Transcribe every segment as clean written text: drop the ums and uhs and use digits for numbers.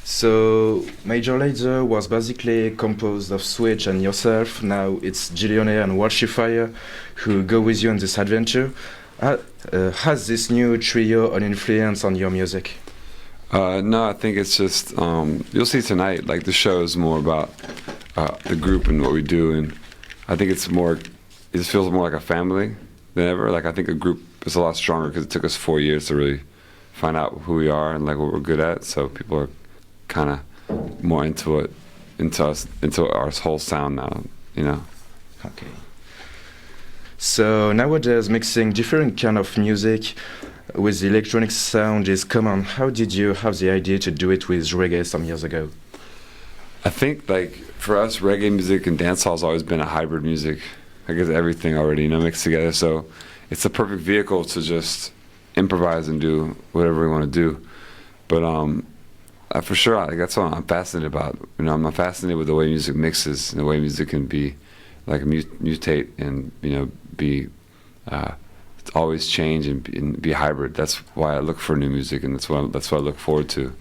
So Major Lazer was basically composed of Switch and yourself. Now it's Gillionaire and Fire who go with you on this adventure. Has this new trio an influence on your music? No, I think it's just you'll see tonight. Like the show is more about the group and what we do, and I think it's more. It just feels more like a family than ever. Like I think a group is a lot stronger because it took us 4 years to really find out who we are and like what we're good at. So people are kind of more into it, into us, into our whole sound now. You know. Okay. So nowadays, mixing different kind of music with the electronic sound is common. How did you have the idea to do it with reggae some years ago? I think like for us, reggae music and dancehall has always been a hybrid music. I guess everything already, mixed together. So it's the perfect vehicle to just improvise and do whatever we want to do. But for sure, like, that's what I'm fascinated about. I'm fascinated with the way music mixes and the way music can be like mutate and be always change and be hybrid. That's why I look for new music, and that's what I look forward to.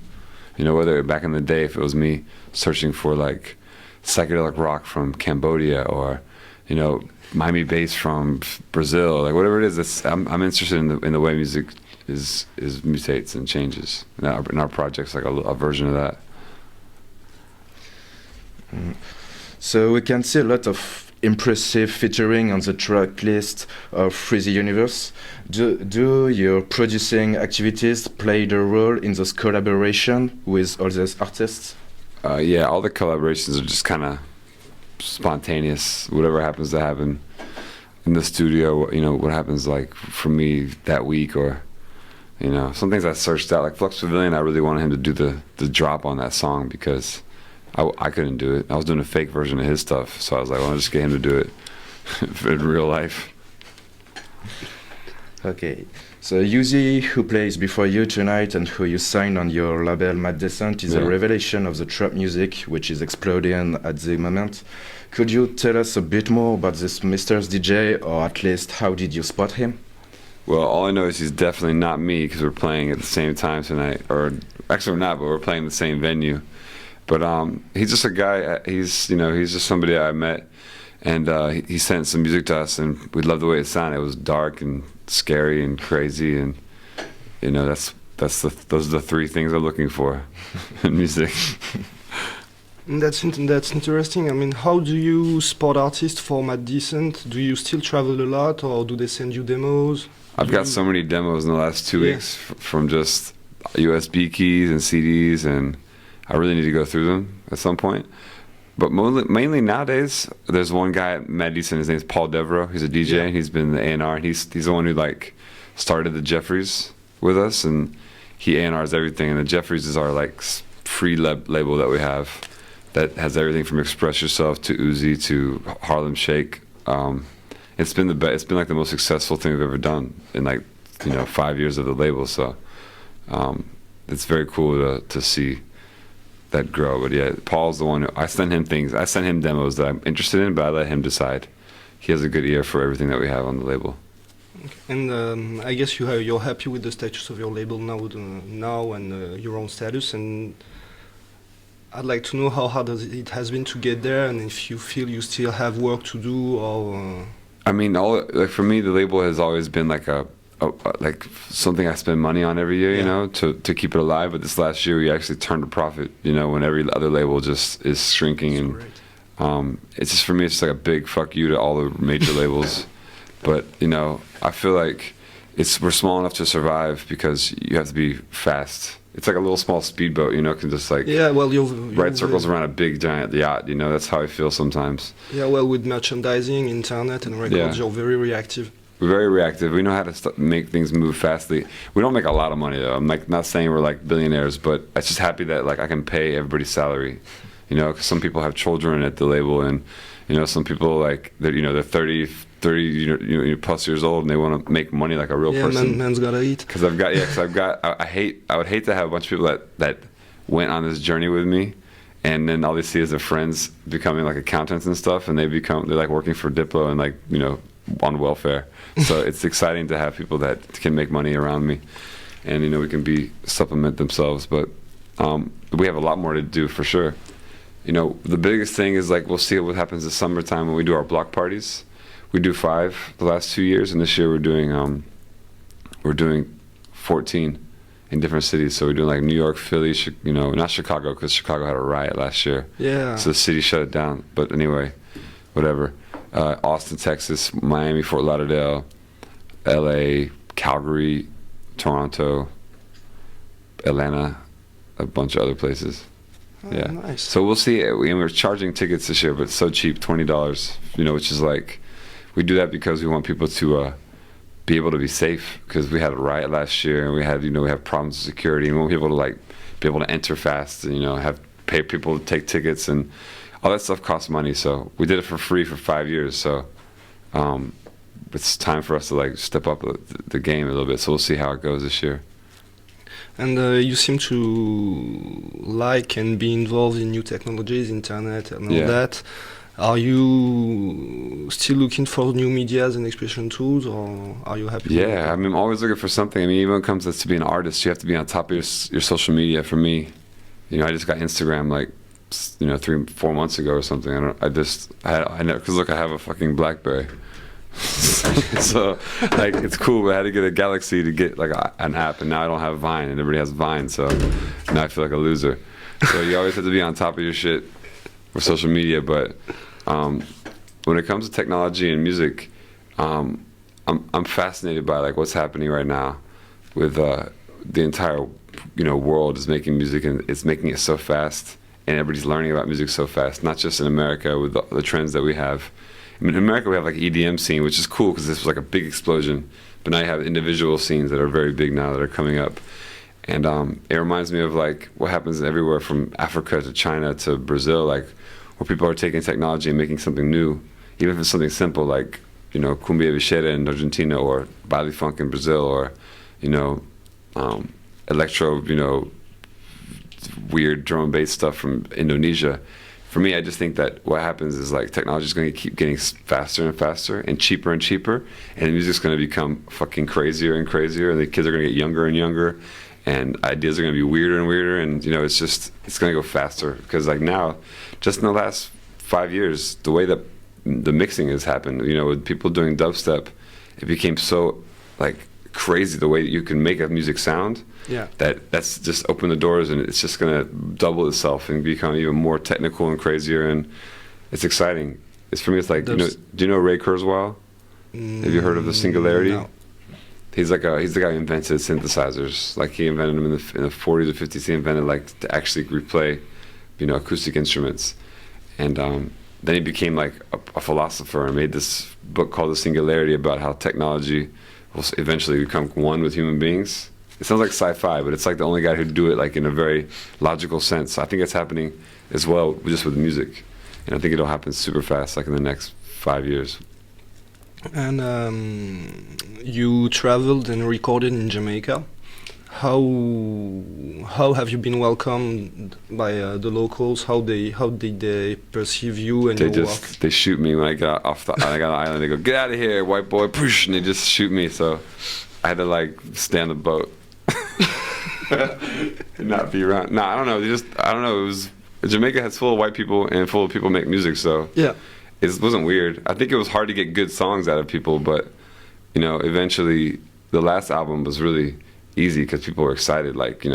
Whether back in the day, if it was me searching for like psychedelic rock from Cambodia or Miami bass from Brazil, like whatever it is, I'm interested in the way music is mutates and changes. In our projects, like a version of that. So we can see a lot of impressive featuring on the track list of Freezy Universe. Do your producing activities play a role in this collaboration with all these artists? Yeah, all the collaborations are just kind of spontaneous. Whatever happens to happen in the studio, what happens like for me that week, or some things I searched out. Like Flux Pavilion, I really wanted him to do the drop on that song because I couldn't do it. I was doing a fake version of his stuff, so I was like, well, I'll just get him to do it in real life. Okay, so Yuzi, who plays before you tonight and who you signed on your label Madison, is a revelation of the trap music, which is exploding at the moment. Could you tell us a bit more about this Mr. DJ, or at least how did you spot him? Well, all I know is he's definitely not me because we're playing at the same time tonight. Or actually, we're not, but we're playing the same venue. But he's just a guy. He's just somebody I met, and he sent some music to us, and we loved the way it sounded. It was dark and scary and crazy, and those are the three things I'm looking for in music. That's interesting. I mean, how do you spot artists for Madison? Do you still travel a lot, or do they send you demos? I've got so many demos in the last 2 weeks from just USB keys and CDs, and I really need to go through them at some point. But mainly nowadays, there's one guy at Madison. His name's Paul Devereaux. He's a DJ. Yeah. He's been the A&R, and he's the one who like started the Jeffries with us, and he A&Rs everything. And the Jeffries is our like free label that we have that has everything from Express Yourself to Uzi to Harlem Shake. It's been it's been like the most successful thing we've ever done in 5 years of the label. So it's very cool to see that grow. But yeah, Paul's the one I send him demos that I'm interested in, but I let him decide. He has a good ear for everything that we have on the label. Okay. And I guess you're happy with the status of your label now and your own status, and I'd like to know how hard it has been to get there, and if you feel you still have work to do, or I mean, for me, the label has always been like like something I spend money on every year, to keep it alive. But this last year, we actually turned a profit, when every other label just is shrinking. And it's just, for me, it's just like a big fuck you to all the major labels. But, I feel like we're small enough to survive because you have to be fast. It's like a little small speedboat, can just like ride circles around a big giant yacht, that's how I feel sometimes. Yeah, well, with merchandising, internet and records, you're very reactive. We're very reactive. We know how to make things move fastly. We don't make a lot of money though. I'm not saying we're like billionaires, but I'm just happy that like I can pay everybody's salary, because some people have children at the label, and some people like they're 30 plus years old and they want to make money like a real person. Man's gotta eat. Because I would hate to have a bunch of people that went on this journey with me, and then all they see is their friends becoming like accountants and stuff, and they're like working for Diplo and like on welfare. So it's exciting to have people that can make money around me, and we can supplement themselves. But we have a lot more to do for sure. You know, the biggest thing is like we'll see what happens this summertime when we do our block parties. We do 5 the last 2 years, and this year we're doing 14 in different cities. So we're doing like New York, Philly, you know, not Chicago because Chicago had a riot last year. Yeah. So the city shut it down. But anyway, whatever. Austin, Texas, Miami, Fort Lauderdale, LA, Calgary, Toronto, Atlanta, a bunch of other places. Oh, Yeah. nice. So we'll see. We're charging tickets this year, but it's so cheap, $20. You know, which is like, we do that because we want people to be able to be safe. Because we had a riot last year, and we have problems with security, and we want people to like be able to enter fast, and pay people to take tickets, and all that stuff costs money. So we did it for free for 5 years. So it's time for us to like step up the game a little bit. So we'll see how it goes this year. And you seem to like and be involved in new technologies, internet and all that. Are you still looking for new medias and expression tools, or are you happy? Yeah, I mean, I'm always looking for something. I mean, even when it comes to being an artist, you have to be on top of your social media. For me, I just got Instagram like 3-4 months ago or something. Because look, I have a fucking BlackBerry. So like it's cool, but I had to get a Galaxy to get like an app, and now I don't have Vine, and everybody has Vine, so now I feel like a loser. So you always have to be on top of your shit with social media. But when it comes to technology and music, I'm fascinated by like what's happening right now with the entire world is making music, and it's making it so fast, and everybody's learning about music so fast. Not just in America with the trends that we have. I mean, in America we have like EDM scene, which is cool because this was like a big explosion. But now you have individual scenes that are very big now that are coming up, and it reminds me of like what happens everywhere from Africa to China to Brazil, like where people are taking technology and making something new, even if it's something simple like cumbia villera in Argentina, or baile funk in Brazil, or electro, weird drum and bass stuff from Indonesia. For me, I just think that what happens is like technology is going to keep getting faster and faster and cheaper, and the music's going to become fucking crazier and crazier, and the kids are going to get younger and younger, and ideas are going to be weirder and weirder, and it's going to go faster. Because like now, just in the last 5 years, the way that the mixing has happened, with people doing dubstep, it became so like crazy the way that you can make a music sound. Yeah. That's just opened the doors, and it's just gonna double itself and become even more technical and crazier, and it's exciting. For me, it's like, do you know Ray Kurzweil? Have you heard of the Singularity? No. He's the guy who invented synthesizers. Like he invented them in the 40s or 50s. He invented like to actually replay, acoustic instruments, and then he became like a philosopher and made this book called The Singularity about how technology will eventually become one with human beings. It sounds like sci-fi, but it's like the only guy who'd do it like in a very logical sense. So I think it's happening as well just with music, and I think it'll happen super fast, like in the next 5 years. And you traveled and recorded in Jamaica. How have you been welcomed by the locals? How did they perceive you and your work? They shoot me when I got off I got on the island. They go, "Get out of here, white boy!" Push, and they just shoot me. So I had to like stay on the boat and not be around. No, I don't know. I don't know. It was Jamaica has full of white people and full of people make music. So yeah, it wasn't weird. I think it was hard to get good songs out of people, but eventually the last album was really easy because people were excited. Like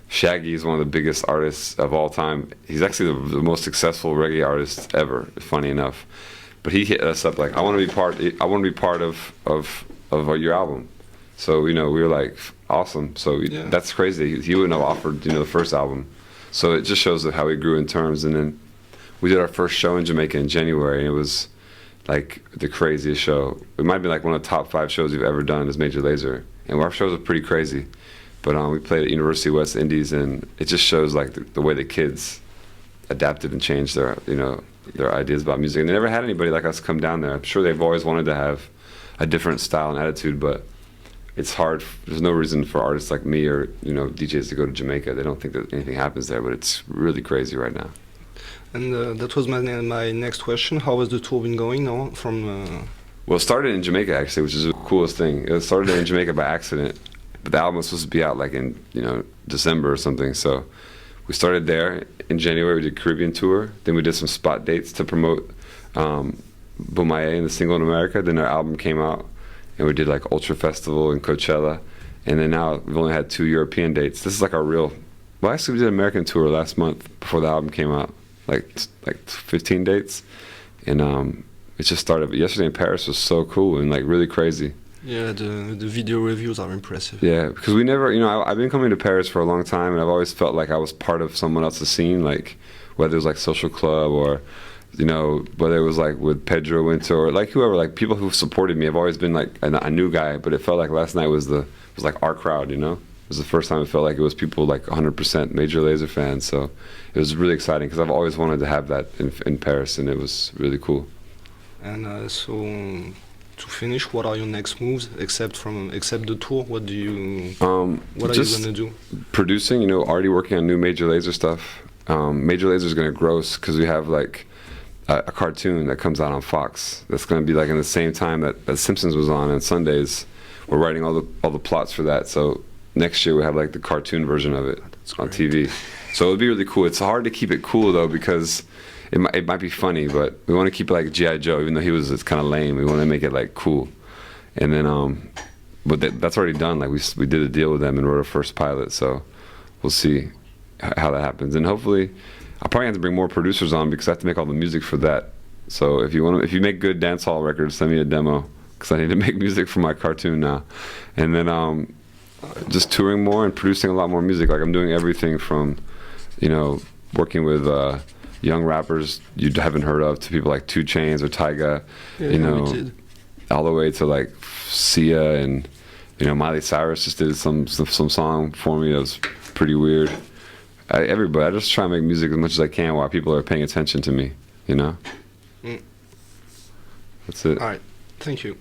Shaggy is one of the biggest artists of all time. He's actually the most successful reggae artist ever, funny enough. But he hit us up like, I want to be part of your album. So we were like, awesome. So that's crazy. He wouldn't have offered the first album. So it just shows how he grew in terms. And then we did our first show in Jamaica in January, and it was like the craziest show. It might be like one of the top 5 shows we've ever done as Major Lazer. And our shows are pretty crazy. But we played at University of West Indies, and it just shows like the way the kids adapted and changed their their ideas about music. And they never had anybody like us come down there. I'm sure they've always wanted to have a different style and attitude, but it's hard. There's no reason for artists like me or DJs to go to Jamaica. They don't think that anything happens there, but it's really crazy right now. And that was my next question. How has the tour been going now? Well, it started in Jamaica actually, which is the coolest thing. It started in Jamaica by accident. but the album was supposed to be out like in December or something. So we started there in January. We did Caribbean tour. Then we did some spot dates to promote Bumaye and the single in America. Then our album came out, and we did like Ultra Festival and Coachella. And then now we've only had 2 European dates. This is like our real. Well, actually, we did an American tour last month before the album came out, like 15 dates, and it just started. But yesterday in Paris was so cool and like really crazy. Yeah, the video reviews are impressive. Yeah, because we never, I've been coming to Paris for a long time, and I've always felt like I was part of someone else's scene, like whether it was like Social Club or, whether it was like with Pedro Winter or like whoever, like people who supported me. I've always been like a new guy, but it felt like last night was like our crowd, It was the first time it felt like it was people like 100% Major Lazer fans, so it was really exciting because I've always wanted to have that in Paris, and it was really cool. And so to finish, what are your next moves except the tour? What are you gonna do? Producing, already working on new Major Lazer stuff. Major Lazer is gonna grow because we have like a cartoon that comes out on Fox. That's gonna be like in the same time that Simpsons was on Sundays. We're writing all the plots for that. So next year we have like the cartoon version of it on TV. So it'll be really cool. It's hard to keep it cool though because it might be funny, but we want to keep it like G.I. Joe, even though it's kind of lame. We want to make it like cool. And then, but that's already done. Like we did a deal with them and wrote a first pilot. So we'll see how that happens. And hopefully, I'll probably have to bring more producers on because I have to make all the music for that. So if you make good dancehall records, send me a demo because I need to make music for my cartoon now. And then just touring more and producing a lot more music. Like I'm doing everything from, working with young rappers you haven't heard of to people like 2 Chainz or Tyga, all the way to like Sia and Miley Cyrus just did some song for me that was pretty weird. Everybody, I just try to make music as much as I can while people are paying attention to me, That's it. All right, thank you.